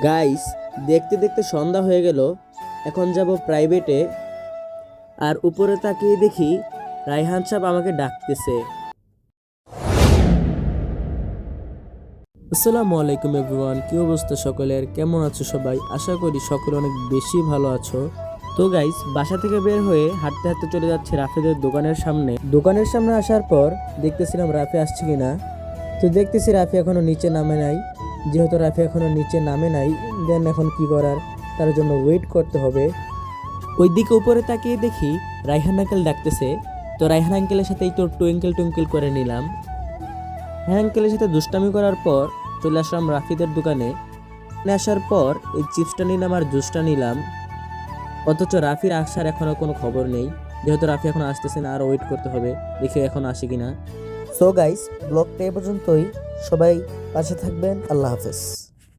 Guys, দেখতে দেখতে সন্ধ্যা হয়ে গেল। এখন যাব প্রাইভেটে। আর উপরে তাকিয়ে দেখি রায়হান সাহেব আমাকে ডাকতেছে। আসসালামু আলাইকুম এভরিওয়ান, কি অবস্থা সকলের? কেমন আছো সবাই? আশা করি সকলে অনেক বেশি ভালো আছো। তো গাইস, বাসা থেকে বের হয়ে হাঁটতে হাঁটতে চলে যাচ্ছে রাফিদের দোকানের সামনে। দোকানের সামনে আসার পর দেখতেছিলাম রাফি আসছে কিনা। তো দেখতেছি রাফি এখনো নিচে নামে নাই। যেহেতু রাফি এখনো নিচে নামে নাই, দেন এখন কি করার, তার জন্য ওয়েট করতে হবে। ওইদিকে উপরে তাকিয়ে দেখি রায়হান আঙ্কেল ডাকতেছে। তো রায়হান আঙ্কেলের সাথে একটু টুইঙ্কেল টুইঙ্কেল করে নিলাম। হ্যাঁ, আঙ্কেলের সাথে দুষ্টামি করার পর চলে আসলাম রাফিদের দোকানে। আসার পর এই চিপসটা নিলাম আর জুসটা নিলাম। অথচ রাফির আসার এখনো কোনো খবর নেই। যেহেতু রাফি এখন আসতেছে না, আরও ওয়েট করতে হবে, দেখি এখন আসে কিনা। সো গাইস, ব্লগটা এ পর্যন্তই। সবাই পাশে থাকবেন। আল্লাহ হাফেজ।